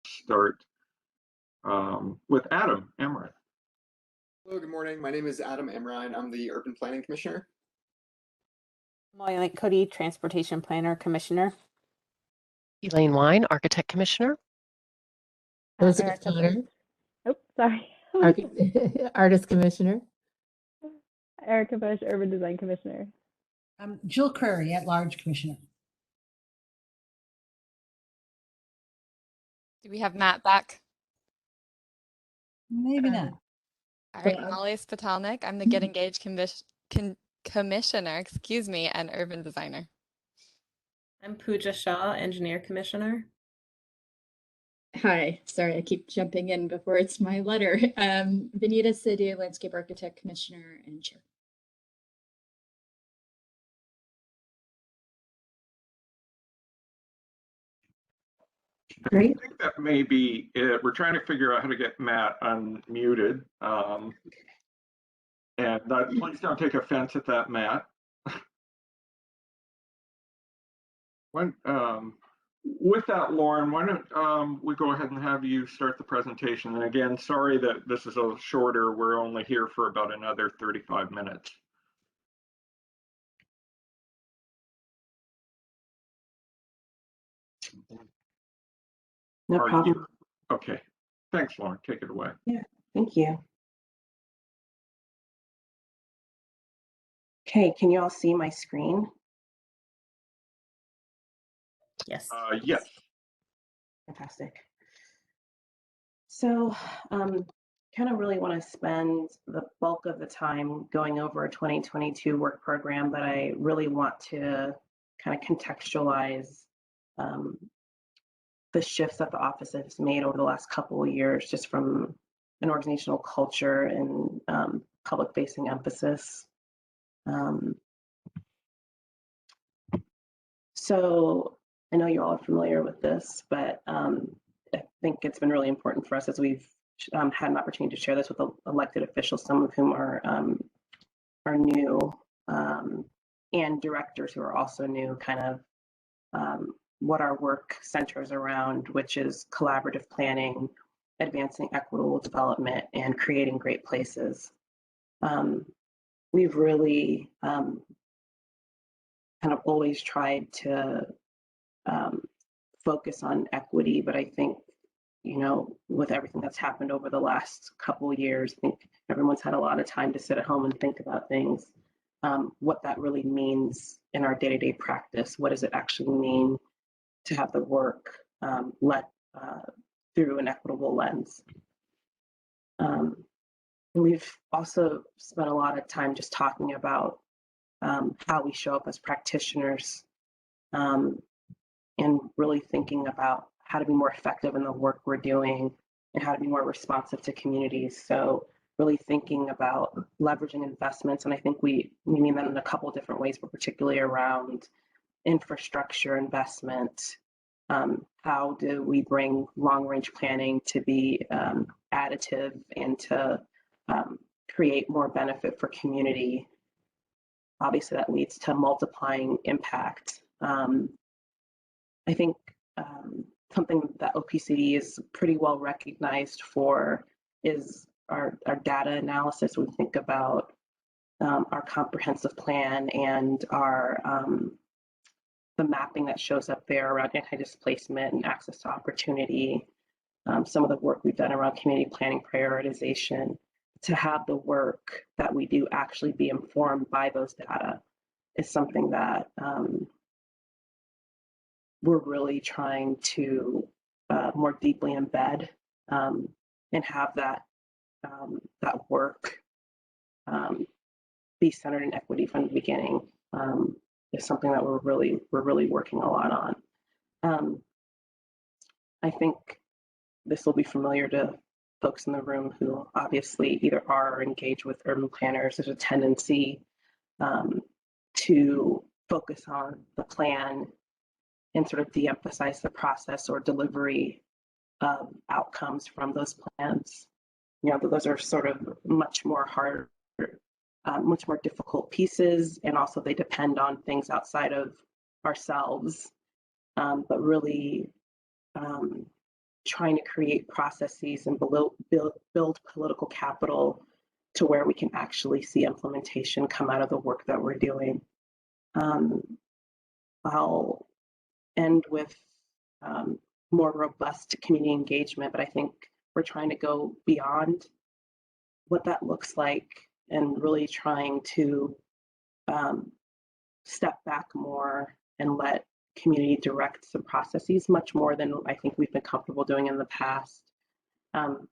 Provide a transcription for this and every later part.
start with Adam Emmerich. Hello, good morning. My name is Adam Emrine. I'm the Urban Planning Commissioner. Molly Cody, Transportation Planner Commissioner. Elaine Wine, Architect Commissioner. Elizabeth Connor. Oh, sorry. Artist Commissioner. Erica Bush, Urban Design Commissioner. Jill Curry, At-Large Commissioner. Do we have Matt back? Maybe not. All right, Molly Spatalnik. I'm the Get Engaged Commissioner, excuse me, and Urban Designer. I'm Pooja Shah, Engineer Commissioner. Hi, sorry, I keep jumping in before it's my letter. Vinita City Landscape Architect Commissioner and Chair. Great. I think that may be it. We're trying to figure out how to get Matt unmuted. And please don't take offense at that, Matt. With that, Lauren, why don't we go ahead and have you start the presentation? And again, sorry that this is a little shorter. We're only here for about another 35 minutes. No problem. Okay. Thanks, Lauren. Take it away. Yeah, thank you. Okay, can you all see my screen? Yes. Yes. Fantastic. So kind of really want to spend the bulk of the time going over a 2022 work program, but I really want to kind of contextualize the shifts that the office has made over the last couple of years, just from an organizational culture and public-facing emphasis. So I know you all are familiar with this, but I think it's been really important for us as we've had an opportunity to share this with elected officials, some of whom are new, and directors who are also new, kind of what our work centers around, which is collaborative planning, advancing equitable development, and creating great places. We've really kind of always tried to focus on equity, but I think, you know, with everything that's happened over the last couple of years, I think everyone's had a lot of time to sit at home and think about things, what that really means in our day-to-day practice. What does it actually mean to have the work let through an equitable lens? We've also spent a lot of time just talking about how we show up as practitioners, and really thinking about how to be more effective in the work we're doing and how to be more responsive to communities. So really thinking about leveraging investments, and I think we mean that in a couple of different ways, but particularly around infrastructure investment. How do we bring long-range planning to be additive and to create more benefit for community? Obviously, that leads to multiplying impact. I think something that OPCD is pretty well recognized for is our data analysis. We think about our comprehensive plan and our the mapping that shows up there around anti-displacement and access to opportunity. Some of the work we've done around community planning prioritization. To have the work that we do actually be informed by those data is something that we're really trying to more deeply embed and have that work be centered in equity from the beginning. Is something that we're really working a lot on. I think this will be familiar to folks in the room who obviously either are or engage with urban planners. There's a tendency to focus on the plan and sort of de-emphasize the process or delivery of outcomes from those plans. You know, those are sort of much more hard, much more difficult pieces, and also they depend on things outside of ourselves. But really trying to create processes and build political capital to where we can actually see implementation come out of the work that we're doing. I'll end with more robust community engagement, but I think we're trying to go beyond what that looks like and really trying to step back more and let community direct some processes much more than I think we've been comfortable doing in the past.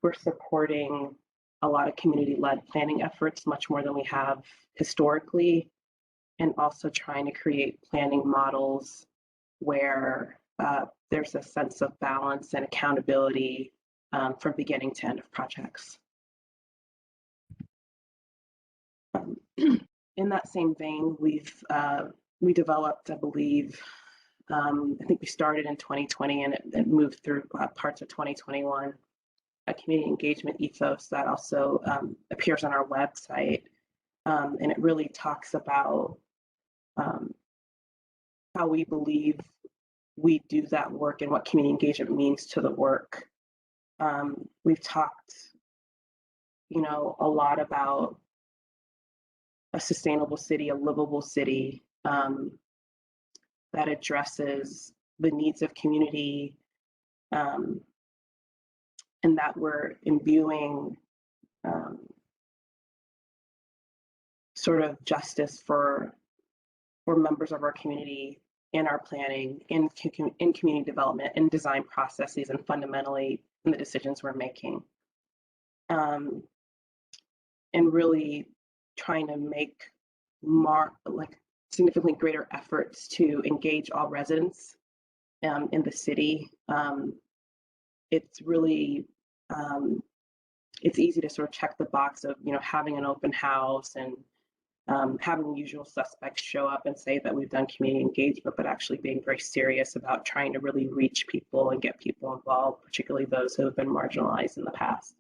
We're supporting a lot of community-led planning efforts much more than we have historically, and also trying to create planning models where there's a sense of balance and accountability from beginning to end of projects. In that same vein, we developed, I believe, I think we started in 2020 and it moved through parts of 2021, a community engagement ethos that also appears on our website. And it really talks about how we believe we do that work and what community engagement means to the work. We've talked, a lot about a sustainable city, a livable city that addresses the needs of community, and that we're imbuing sort of justice for members of our community in our planning, in community development, in design processes, and fundamentally in the decisions we're making. And really trying to make significantly greater efforts to engage all residents in the city. It's really, it's easy to sort of check the box of, having an open house and having the usual suspects show up and say that we've done community engagement, but actually being very serious about trying to really reach people and get people involved, particularly those who have been marginalized in the past.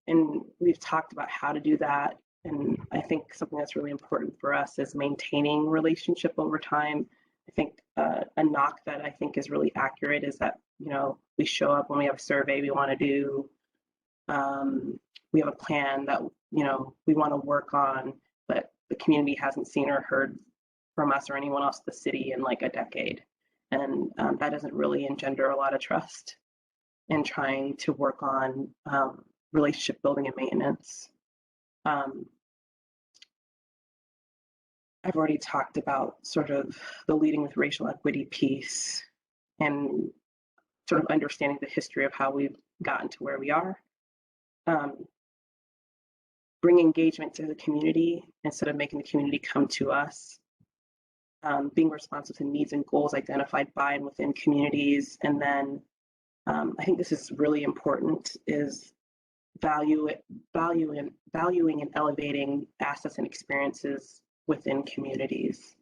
And we've talked about how to do that. And I think something that's really important for us is maintaining relationship over time. I think a knock that I think is really accurate is that, we show up when we have a survey we want to do. We have a plan that, we want to work on, but the community hasn't seen or heard from us or anyone else in the city in like a decade. And that doesn't really engender a lot of trust in trying to work on relationship building and maintenance. I've already talked about sort of the leading with racial equity piece and sort of understanding the history of how we've gotten to where we are. Bring engagement to the community instead of making the community come to us. Being responsive to needs and goals identified by and within communities. And then I think this is really important, is valuing and elevating assets and experiences within communities.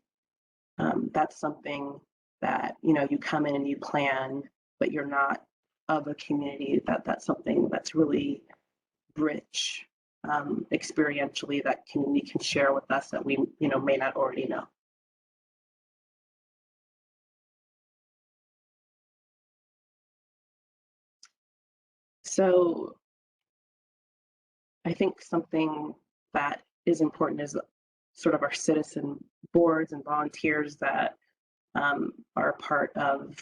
That's something that, you come in and you plan, but you're not of a community. That's something that's really rich experientially that community can share with us that we, may not already know. So I think something that is important is sort of our citizen boards and volunteers that are part of,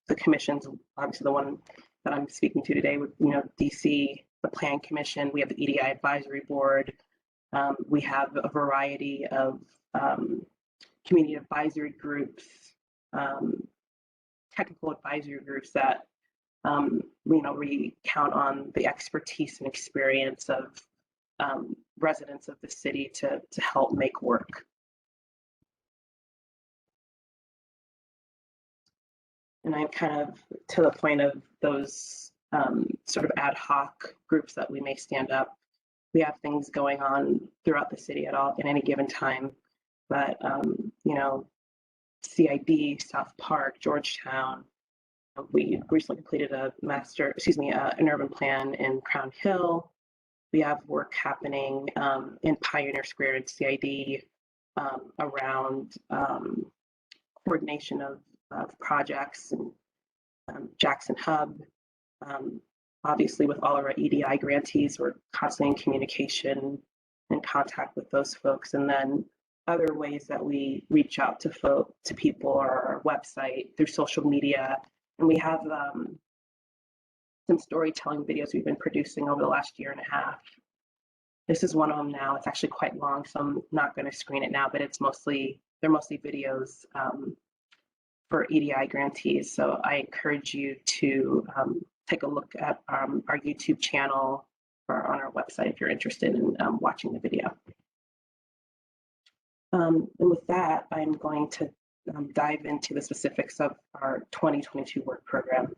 the commissions, obviously the one that I'm speaking to today with, DC, the Plan Commission, we have the EDI Advisory Board, we have a variety of community advisory groups, technical advisory groups that we count on the expertise and experience of residents of the city to help make work. And I'm kind of to the point of those sort of ad hoc groups that we may stand up. We have things going on throughout the city at any given time, but CID, South Park, Georgetown. We recently completed an urban plan in Crown Hill. We have work happening in Pioneer Square and CID around coordination of of projects and Jackson Hub. Obviously, with all of our EDI grantees, we're constantly in communication and contact with those folks. And then other ways that we reach out to people are our website, through social media. And we have some storytelling videos we've been producing over the last year and a half. This is one of them now. It's actually quite long, so I'm not going to screen it now, but they're mostly videos for EDI grantees. So I encourage you to take a look at our YouTube channel or on our website if you're interested in watching the video. And with that, I'm going to dive into the specifics of our 2022 work program.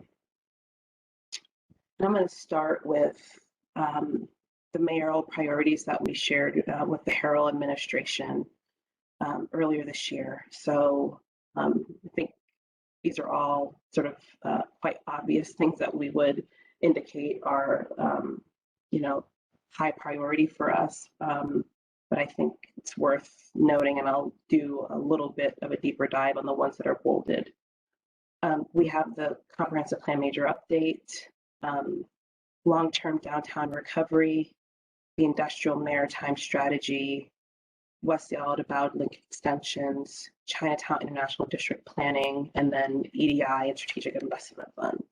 And I'm going to start with the mayoral priorities that we shared with the Harrell administration earlier this year. So I think these are all sort of quite obvious things that we would indicate are, high priority for us. But I think it's worth noting, and I'll do a little bit of a deeper dive on the ones that are bolded. We have the comprehensive plan major update, long-term downtown recovery, the industrial maritime strategy, West Seattle to Bowd link extensions, Chinatown International District planning, and then EDI and strategic investment funds.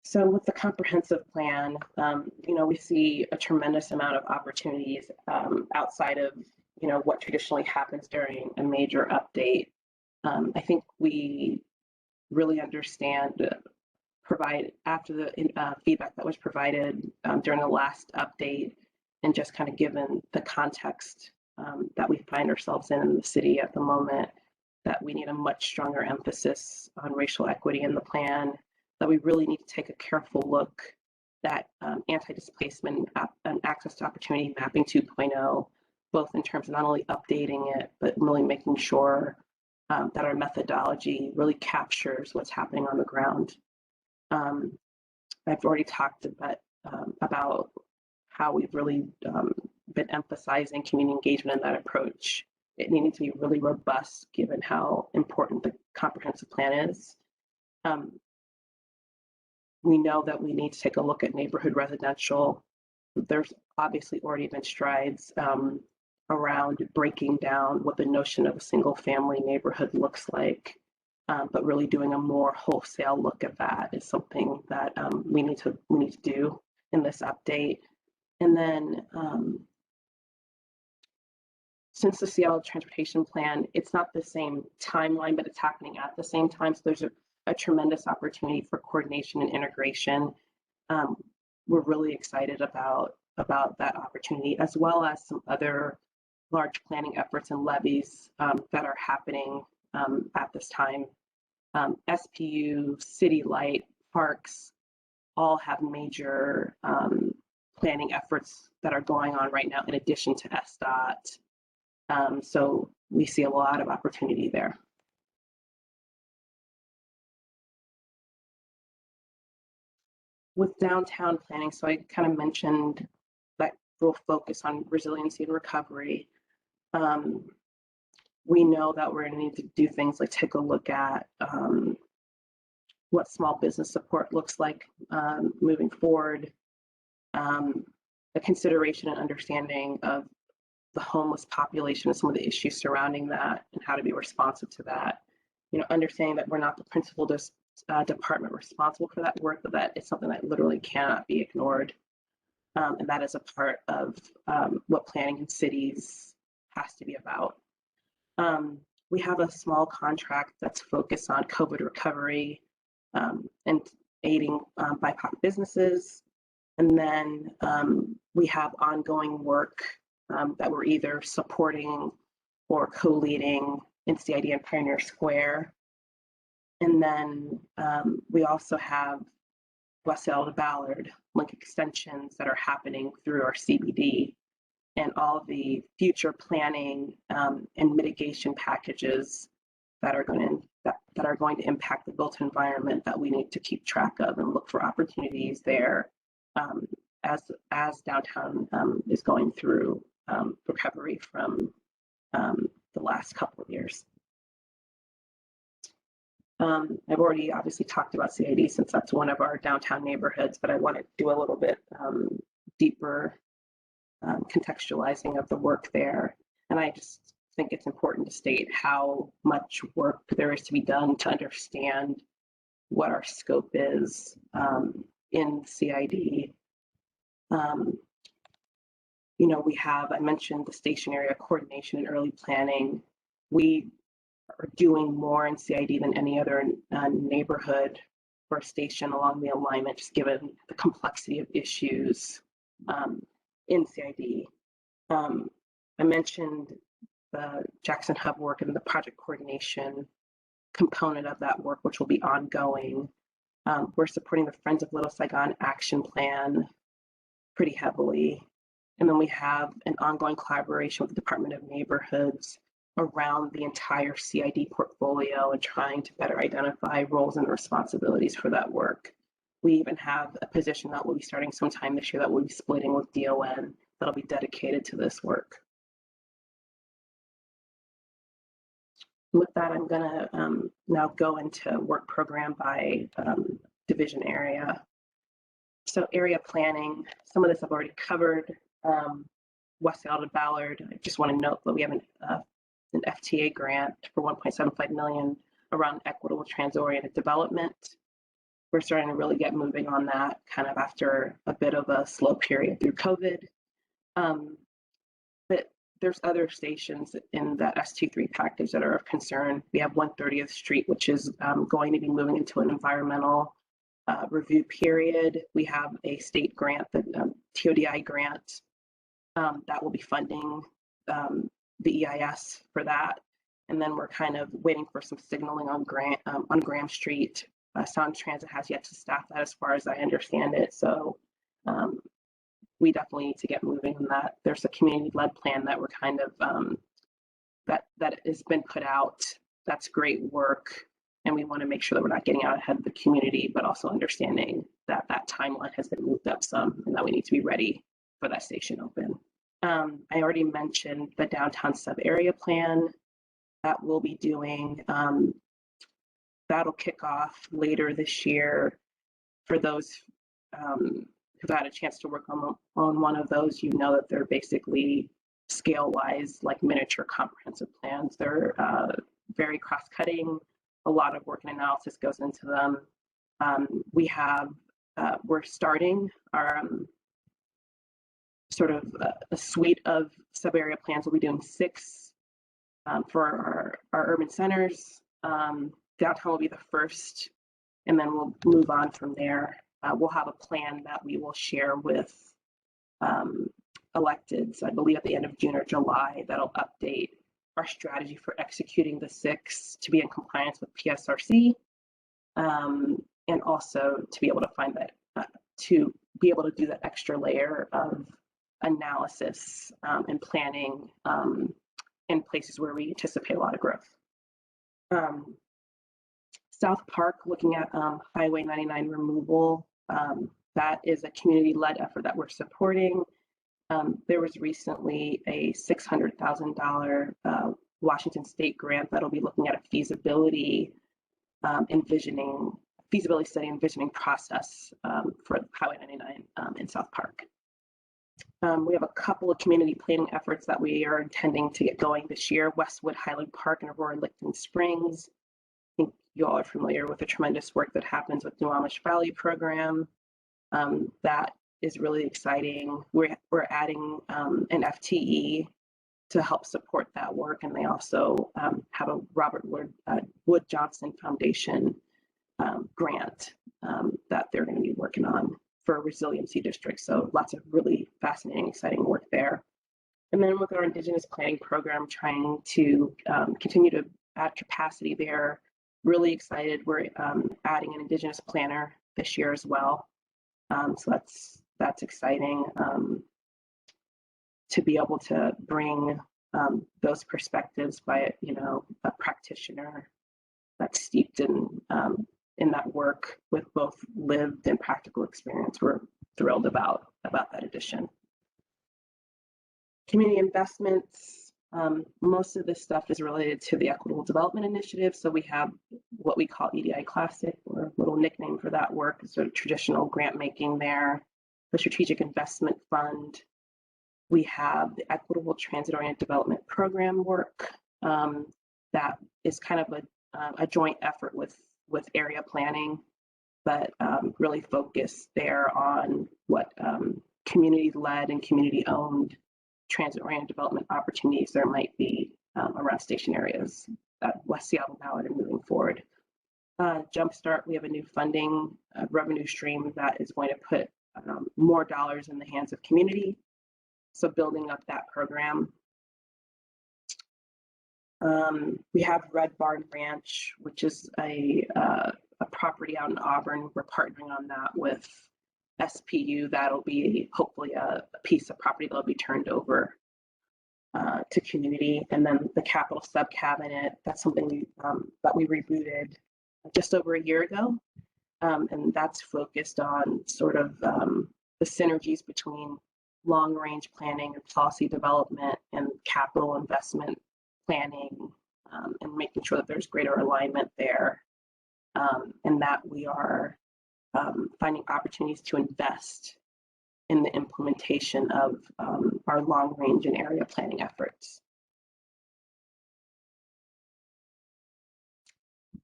So with the comprehensive plan, we see a tremendous amount of opportunities outside of, what traditionally happens during a major update. I think we really understand, after the feedback that was provided during the last update, and just kind of given the context that we find ourselves in the city at the moment, that we need a much stronger emphasis on racial equity in the plan, that we really need to take a careful look at anti-displacement and access to opportunity mapping 2.0, both in terms of not only updating it, but really making sure that our methodology really captures what's happening on the ground. I've already talked about how we've really been emphasizing community engagement in that approach. It needed to be really robust given how important the comprehensive plan is. We know that we need to take a look at neighborhood residential. There's obviously already been strides around breaking down what the notion of a single family neighborhood looks like. But really doing a more wholesale look at that is something that we need to do in this update. And then since the Seattle Transportation Plan, it's not the same timeline, but it's happening at the same time. So there's a tremendous opportunity for coordination and integration. We're really excited about that opportunity, as well as some other large planning efforts and levies that are happening at this time. SPU, City Light, Parks, all have major planning efforts that are going on right now in addition to SDOT. So we see a lot of opportunity there. With downtown planning, so I kind of mentioned that real focus on resiliency and recovery. We know that we're going to need to do things like take a look at what small business support looks like moving forward, a consideration and understanding of the homeless population and some of the issues surrounding that and how to be responsive to that. Understanding that we're not the principal department responsible for that work, but that it's something that literally cannot be ignored. And that is a part of what planning in cities has to be about. We have a small contract that's focused on COVID recovery and aiding BIPOC businesses. And then we have ongoing work that we're either supporting or co-leading in CID and Pioneer Square. And then we also have West Seattle to Ballard link extensions that are happening through our CBD, and all the future planning and mitigation packages that are going to impact the built environment that we need to keep track of and look for opportunities there as downtown is going through recovery from the last couple of years. I've already obviously talked about CID since that's one of our downtown neighborhoods, but I want to do a little bit deeper contextualizing of the work there. And I just think it's important to state how much work there is to be done to understand what our scope is in CID. You know, I mentioned the station area coordination and early planning. We are doing more in CID than any other neighborhood or station along the alignment, just given the complexity of issues in CID. I mentioned the Jackson Hub work and the project coordination component of that work, which will be ongoing. We're supporting the Friends of Little Saigon action plan pretty heavily. And then we have an ongoing collaboration with the Department of Neighborhoods around the entire CID portfolio and trying to better identify roles and responsibilities for that work. We even have a position that will be starting sometime this year that we'll be splitting with DON that'll be dedicated to this work. With that, I'm gonna now go into work program by division area. So area planning, some of this I've already covered. Westfield and Ballard, I just want to note that we have an FTA grant for $1.75 million around equitable trans-oriented development. We're starting to really get moving on that kind of after a bit of a slow period through COVID. But there's other stations in that ST3 package that are of concern. We have 130th Street, which is going to be moving into an environmental review period. We have a state grant, the TODI grant, that will be funding the EIS for that. And then we're kind of waiting for some signaling on Graham Street. Sound Transit has yet to staff that as far as I understand it. So we definitely need to get moving on that. There's a community-led plan that we're kind of, that has been put out. That's great work. And we want to make sure that we're not getting out ahead of the community, but also understanding that that timeline has been moved up some and that we need to be ready for that station open. I already mentioned the downtown sub-area plan that we'll be doing. That'll kick off later this year. For those who've had a chance to work on one of those, you know that they're basically scale-wise like miniature comprehensive plans. They're very cross-cutting. A lot of work and analysis goes into them. We're starting our sort of a suite of sub-area plans. We'll be doing 6 for our urban centers. Downtown will be the first, and then we'll move on from there. We'll have a plan that we will share with electeds, I believe at the end of June or July, that'll update our strategy for executing the 6 to be in compliance with PSRC, and also to be able to find that, to be able to do that extra layer of analysis and planning in places where we anticipate a lot of growth. South Park, looking at Highway 99 removal, that is a community-led effort that we're supporting. There was recently a $600,000 Washington State grant that'll be looking at a feasibility study envisioning process for Highway 99 in South Park. We have a couple of community planning efforts that we are intending to get going this year. Westwood, Highland Park, and Aurora Licton Springs. I think you all are familiar with the tremendous work that happens with New Amish Valley program. That is really exciting. We're adding an FTE to help support that work, and they also have a Robert Wood Johnson Foundation grant that they're going to be working on for resiliency districts. So lots of really fascinating, exciting work there. And then with our Indigenous planning program, trying to continue to add capacity there. Really excited. We're adding an Indigenous planner this year as well. So that's exciting to be able to bring those perspectives by a practitioner that's steeped in that work with both lived and practical experience. We're thrilled about that addition. Community investments, Most of this stuff is related to the Equitable Development Initiative. So we have what we call EDI Classic, or a little nickname for that work, sort of traditional grant making there. The Strategic Investment Fund. We have the Equitable Transit-Oriented Development Program work that is kind of a joint effort with area planning, but really focused there on what community-led and community-owned transit-oriented development opportunities there might be around station areas at West Seattle, Ballard, and moving forward. Jumpstart, we have a new funding revenue stream that is going to put more dollars in the hands of community. So building up that program. We have Red Barn Ranch, which is a property out in Auburn. We're partnering on that with SPU. That'll be hopefully a piece of property that'll be turned over to community. And then the Capital Sub Cabinet, that's something that we rebooted just over a year ago. And that's focused on sort of the synergies between long range planning and policy development and capital investment planning, and making sure that there's greater alignment there, and that we are finding opportunities to invest in the implementation of our long range and area planning efforts.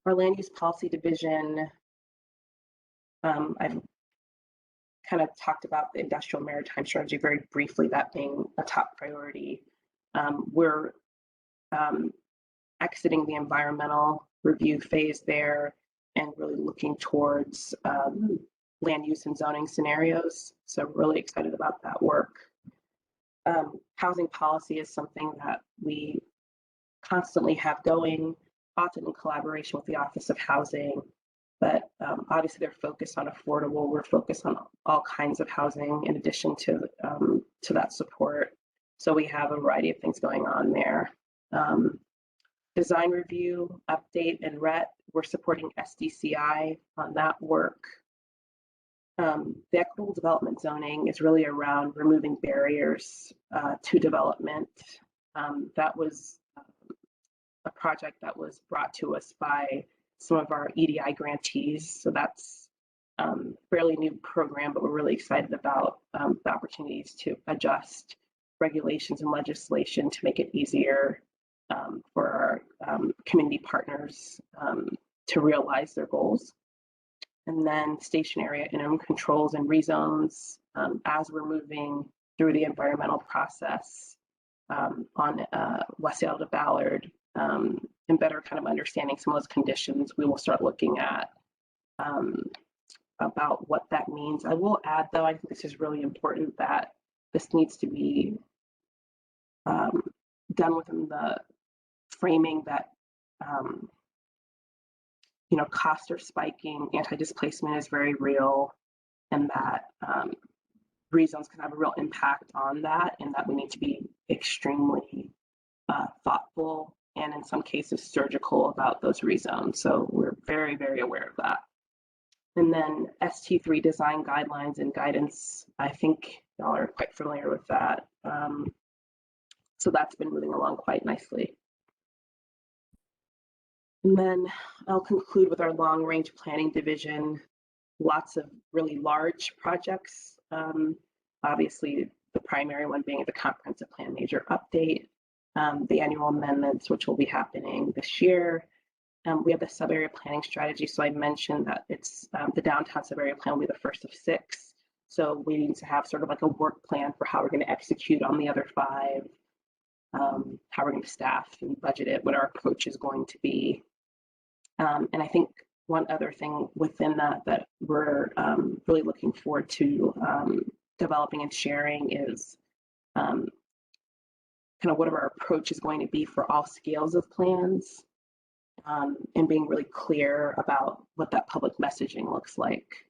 Our land use policy division, I've kind of talked about the industrial maritime strategy very briefly, that being a top priority. We're exiting the environmental review phase there and really looking towards land use and zoning scenarios. So really excited about that work. Housing policy is something that we constantly have going, often in collaboration with the Office of Housing, but obviously they're focused on affordable. We're focused on all kinds of housing in addition to that support. So we have a variety of things going on there. Design review, update, and RET, we're supporting SDCI on that work. The equitable development zoning is really around removing barriers to development. That was a project that was brought to us by some of our EDI grantees. So that's a fairly new program, but we're really excited about the opportunities to adjust regulations and legislation to make it easier for our community partners to realize their goals. And then station area interim controls and rezones as we're moving through the environmental process on West Seattle to Ballard, and better kind of understanding some of those conditions, we will start looking at about what that means. I will add, though, I think this is really important, that this needs to be done within the framing that costs are spiking, anti-displacement is very real, and that rezones can have a real impact on that, and that we need to be extremely thoughtful and in some cases surgical about those rezones. So we're very, very aware of that. And then ST3 design guidelines and guidance, I think y'all are quite familiar with that. So that's been moving along quite nicely. And then I'll conclude with our long range planning division. Lots of really large projects. Obviously, the primary one being the comprehensive plan major update, the annual amendments, which will be happening this year. We have the sub-area planning strategy. So I mentioned that it's the downtown sub-area plan will be the first of 6. So we need to have sort of like a work plan for how we're going to execute on the other 5, how we're going to staff and budget it, what our approach is going to be. And I think one other thing within that we're really looking forward to developing and sharing is kind of what our approach is going to be for all scales of plans, and being really clear about what that public messaging looks like.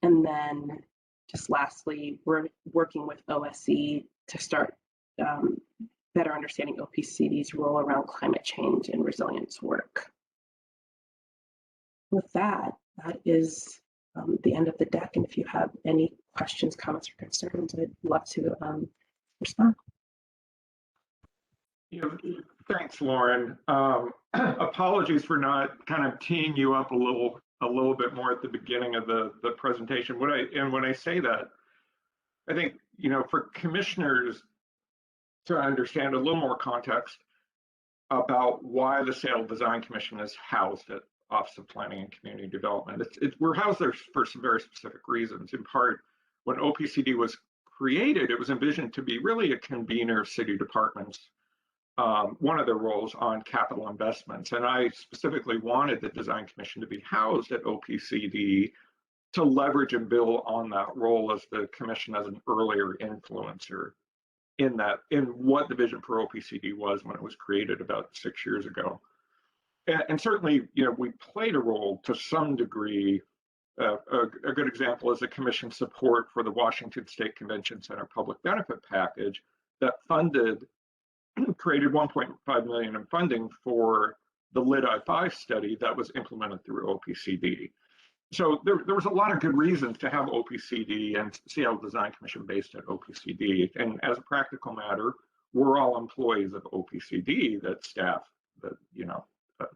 And then just lastly, we're working with OSE to start better understanding OPCD's role around climate change and resilience work. With that, that is the end of the deck. And if you have any questions, comments, or concerns, I'd love to respond. Thanks, Lauren. Apologies for not kind of teeing you up a little bit more at the beginning of the presentation. When I say that, I think, for commissioners to understand a little more context about why the Seattle Design Commission is housed at Office of Planning and Community Development. We're housed there for some very specific reasons. In part, when OPCD was created, it was envisioned to be really a convener of city departments, one of their roles on capital investments. And I specifically wanted the Design Commission to be housed at OPCD to leverage and build on that role as the commission as an earlier influencer in what the vision for OPCD was when it was created about 6 years ago. And certainly, we played a role to some degree. A good example is the commission support for the Washington State Convention Center public benefit package that created $1.5 million in funding for the LID I-5 study that was implemented through OPCD. So there was a lot of good reasons to have OPCD and Seattle Design Commission based at OPCD. And as a practical matter, we're all employees of OPCD that staff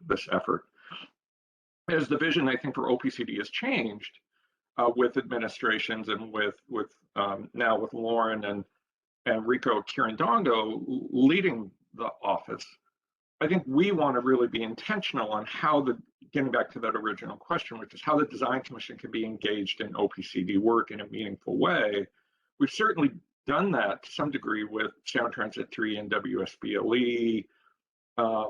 this effort. As the vision, I think, for OPCD has changed with administrations and now with Lauren and Rico Kirindongo leading the office, I think we want to really be intentional on getting back to that original question, which is how the Design Commission can be engaged in OPCD work in a meaningful way. We've certainly done that to some degree with Sound Transit 3 and WSBLE,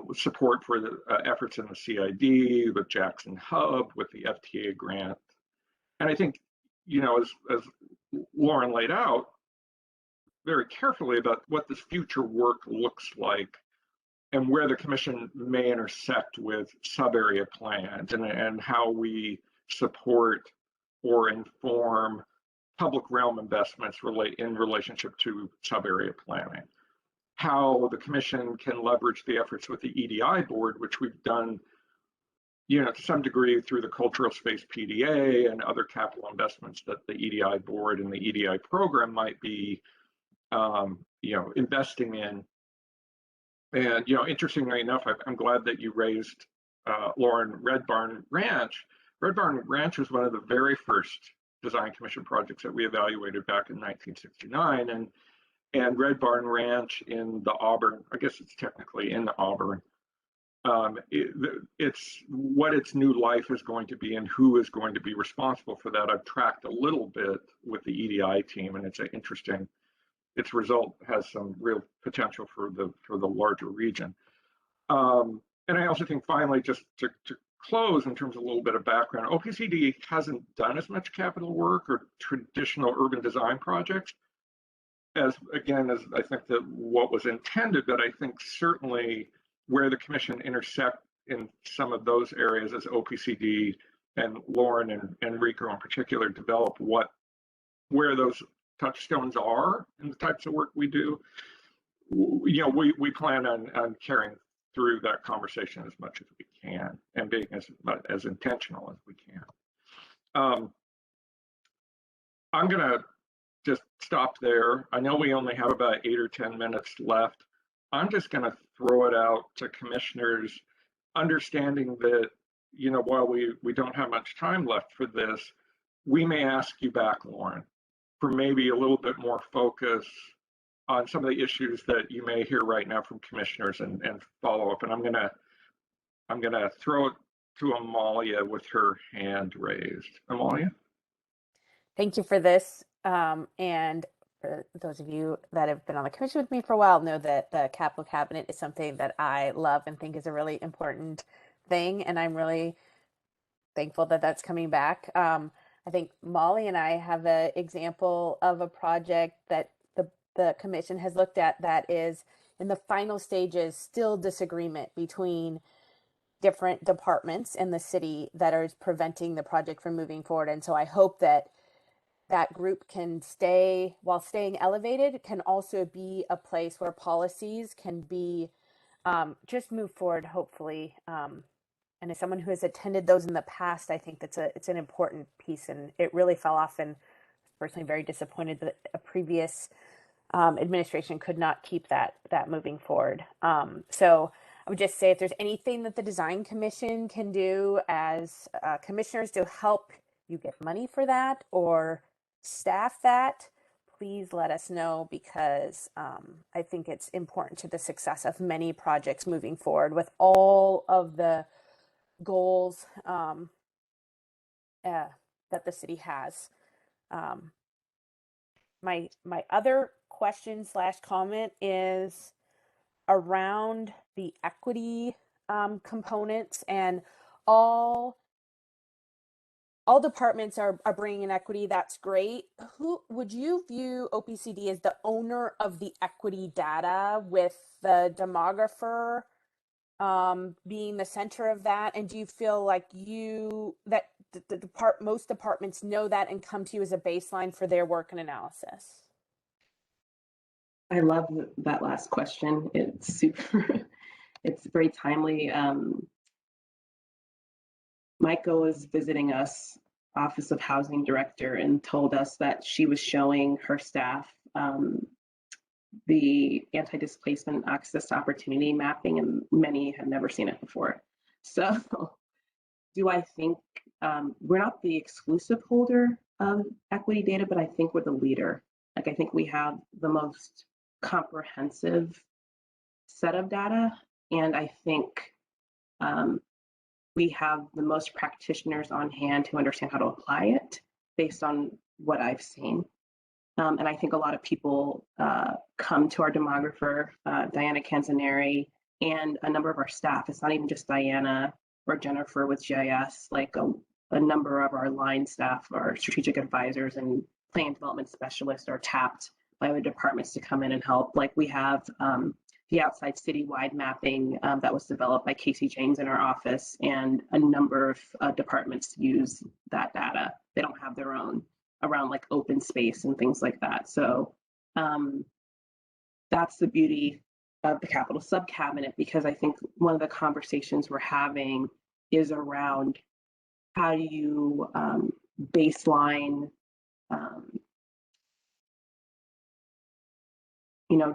with support for the efforts in the CID, with Jackson Hub, with the FTA grant. And I think, as Lauren laid out very carefully about what this future work looks like and where the commission may intersect with sub-area plans and how we support or inform public realm investments in relationship to sub-area planning. How the commission can leverage the efforts with the EDI board, which we've done, to some degree through the Cultural Space PDA and other capital investments that the EDI board and the EDI program might be, investing in. And, interestingly enough, I'm glad that you raised, Lauren, Red Barn Ranch. Red Barn Ranch was one of the very first Design Commission projects that we evaluated back in 1969. And Red Barn Ranch in the Auburn, I guess it's technically in the Auburn, it's what its new life is going to be and who is going to be responsible for that. I've tracked a little bit with the EDI team, and it's interesting. Its result has some real potential for the larger region. And I also think finally, just to close in terms of a little bit of background, OPCD hasn't done as much capital work or traditional urban design projects as I think that what was intended, but I think certainly where the commission intersect in some of those areas as OPCD and Lauren and Rico in particular develop where those touchstones are in the types of work we do. We plan on carrying through that conversation as much as we can and being as intentional as we can. I'm going to just stop there. I know we only have about 8 or 10 minutes left. I'm just going to throw it out to commissioners, understanding that, while we don't have much time left for this, we may ask you back, Lauren, for maybe a little bit more focus on some of the issues that you may hear right now from commissioners and follow up. And I'm gonna throw it to Amalia with her hand raised. Amalia? Thank you for this. And for those of you that have been on the commission with me for a while know that the capital cabinet is something that I love and think is a really important thing. And I'm really thankful that that's coming back. I think Molly and I have an example of a project that the commission has looked at that is in the final stages, still disagreement between different departments in the city that are preventing the project from moving forward. And so I hope that that group can while staying elevated, can also be a place where policies can be just move forward, hopefully. And as someone who has attended those in the past, I think it's an important piece, and it really fell off. And personally, very disappointed that a previous administration could not keep that moving forward. So I would just say if there's anything that the Design Commission can do as commissioners to help you get money for that or staff that, please let us know, because I think it's important to the success of many projects moving forward with all of the goals that the city has. My other question / comment is around the equity components, and all departments are bringing in equity. That's great. Who would you view OPCD as the owner of the equity data, with the demographer being the center of that? And do you feel like that most departments know that and come to you as a baseline for their work and analysis? I love that last question. It's super, it's very timely. Michael was visiting us, Office of Housing Director, and told us that she was showing her staff the anti-displacement access to opportunity mapping, and many had never seen it before. So do I think we're not the exclusive holder of equity data, but I think we're the leader. Like, I think we have the most comprehensive set of data, and I think we have the most practitioners on hand who understand how to apply it based on what I've seen. And I think a lot of people come to our demographer, Diana Canzaneri, and a number of our staff. It's not even just Diana or Jennifer with GIS, like a number of our line staff, our strategic advisors and plan development specialists are tapped by other departments to come in and help. Like, we have the outside citywide mapping that was developed by Casey James in our office, and a number of departments use that data. They don't have their own around like open space and things like that. So that's the beauty of the Capital Subcabinet, because I think one of the conversations we're having is around how do you baseline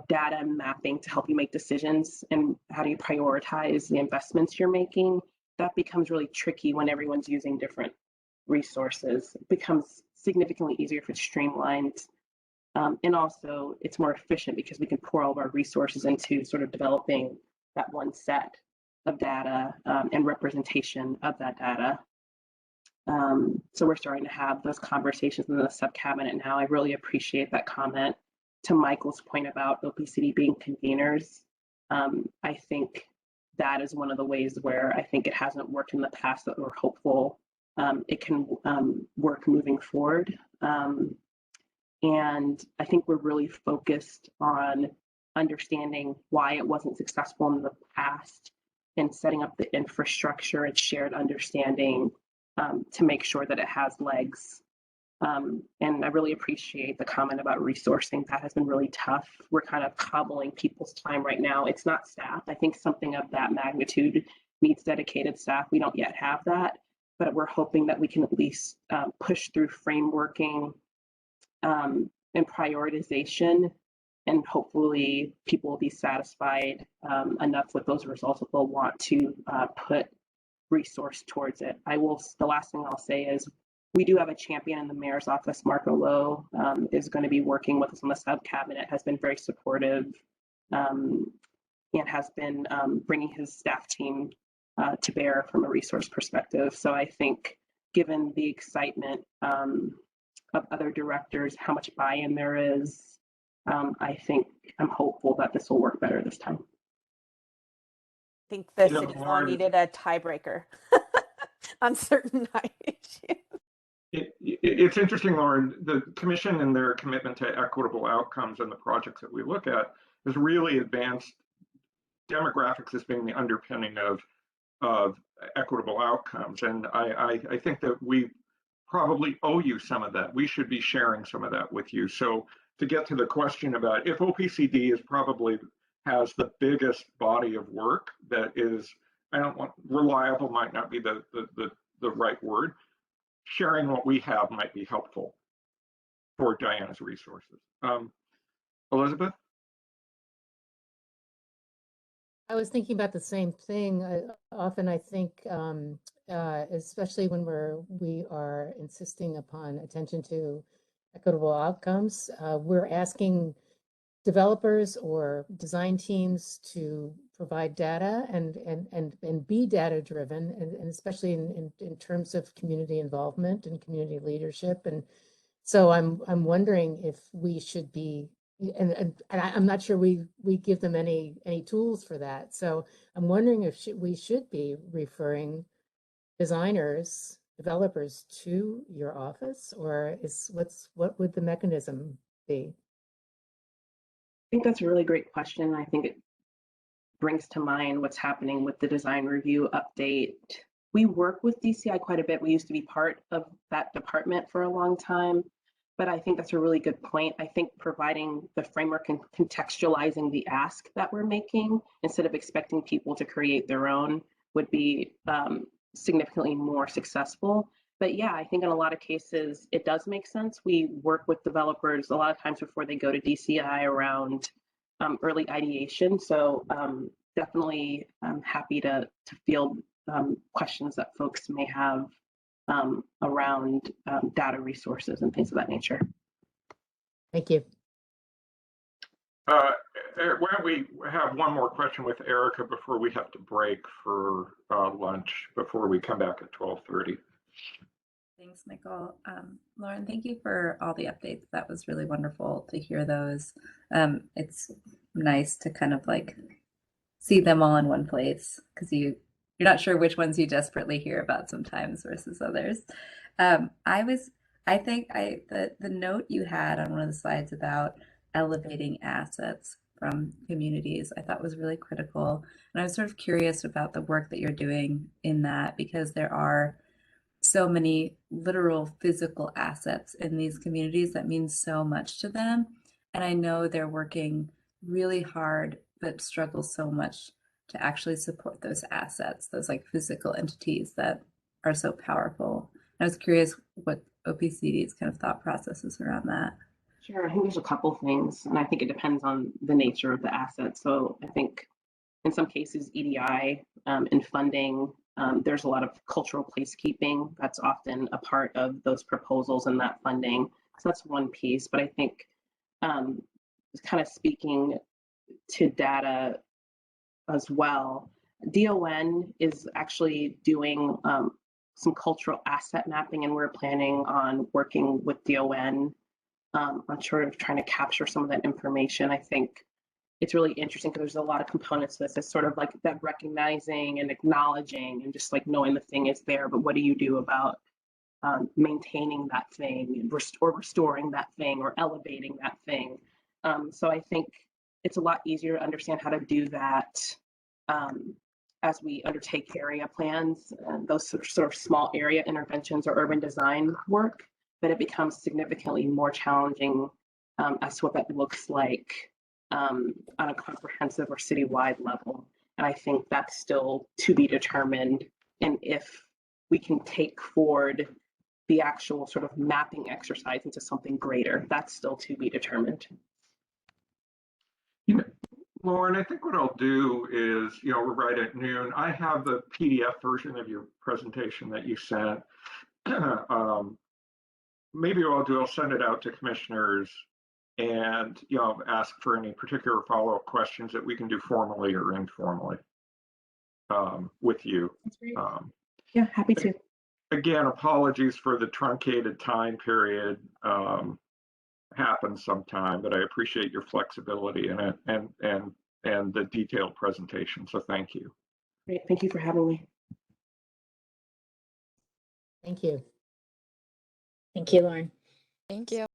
data mapping to help you make decisions, and how do you prioritize the investments you're making. That becomes really tricky when everyone's using different resources. It becomes significantly easier if it's streamlined, and also it's more efficient because we can pour all of our resources into sort of developing that one set of data and representation of that data. So we're starting to have those conversations in the subcabinet now. I really appreciate that comment. To Michael's point about OPCD being conveners, I think that is one of the ways where I think it hasn't worked in the past that we're hopeful it can work moving forward. And I think we're really focused on understanding why it wasn't successful in the past, and setting up the infrastructure and shared understanding to make sure that it has legs. And I really appreciate the comment about resourcing. That has been really tough. We're kind of cobbling people's time right now. It's not staff. I think something of that magnitude needs dedicated staff. We don't yet have that, but we're hoping that we can at least push through frameworking and prioritization, and hopefully people will be satisfied enough with those results that they'll want to put resource towards it. The last thing I'll say is, we do have a champion in the mayor's office. Marco Lowe is going to be working with us on the subcabinet, has been very supportive, and has been bringing his staff team to bear from a resource perspective. So I think, given the excitement of other directors, how much buy-in there is, I'm hopeful that this will work better this time. I think the city hall needed a tiebreaker on certain issues. It's interesting, Lauren, the commission and their commitment to equitable outcomes and the projects that we look at has really advanced demographics as being the underpinning of equitable outcomes. And I think that we probably owe you some of that. We should be sharing some of that with you. So to get to the question about if OPCD has the biggest body of work that is, reliable might not be the right word. Sharing what we have might be helpful for Diana's resources. Elizabeth? I was thinking about the same thing. Often I think, especially when we are insisting upon attention to equitable outcomes, we're asking developers or design teams to provide data and be data driven, and especially in terms of community involvement and community leadership. And so I'm wondering if we should be, and I'm not sure we give them any tools for that. So I'm wondering if we should be referring designers, developers to your office, or what would the mechanism be? I think that's a really great question. I think it brings to mind what's happening with the design review update. We work with DCI quite a bit. We used to be part of that department for a long time, but I think that's a really good point. I think providing the framework and contextualizing the ask that we're making instead of expecting people to create their own would be significantly more successful. But yeah, I think in a lot of cases, it does make sense. We work with developers a lot of times before they go to DCI around early ideation. So definitely happy to field questions that folks may have around data resources and things of that nature. Thank you. Why don't we have one more question with Erica before we have to break for lunch before we come back at 12:30. Thanks, Michael. Lauren, thank you for all the updates. That was really wonderful to hear those. It's nice to kind of like see them all in one place because you're not sure which ones you desperately hear about sometimes versus others. I think the note you had on one of the slides about elevating assets from communities, I thought was really critical. And I was sort of curious about the work that you're doing in that because there are so many literal physical assets in these communities that mean so much to them. And I know they're working really hard, but struggle so much to actually support those assets, those like physical entities that are so powerful. I was curious what OPCD's kind of thought processes around that. Sure, I think there's a couple things, and I think it depends on the nature of the asset. So I think in some cases, EDI and funding, there's a lot of cultural placekeeping that's often a part of those proposals and that funding. So that's one piece, but I think kind of speaking to data as well, DON is actually doing some cultural asset mapping, and we're planning on working with DON on sort of trying to capture some of that information. I think it's really interesting because there's a lot of components to this. It's sort of like that recognizing and acknowledging and just like knowing the thing is there, but what do you do about maintaining that thing or restoring that thing or elevating that thing? So I think it's a lot easier to understand how to do that as we undertake area plans, those sort of small area interventions or urban design work, but it becomes significantly more challenging as to what that looks like on a comprehensive or citywide level. And I think that's still to be determined. And if we can take forward the actual sort of mapping exercise into something greater, that's still to be determined. You know, Lauren, I think what I'll do is, we're right at noon. I have the PDF version of your presentation that you sent. Maybe what I'll do, I'll send it out to commissioners and ask for any particular follow-up questions that we can do formally or informally with you. That's great. Yeah, happy to. Again, apologies for the truncated time period. Happens sometime, but I appreciate your flexibility in it and the detailed presentation. So thank you. Great, thank you for having me. Thank you. Thank you, Lauren. Thank you.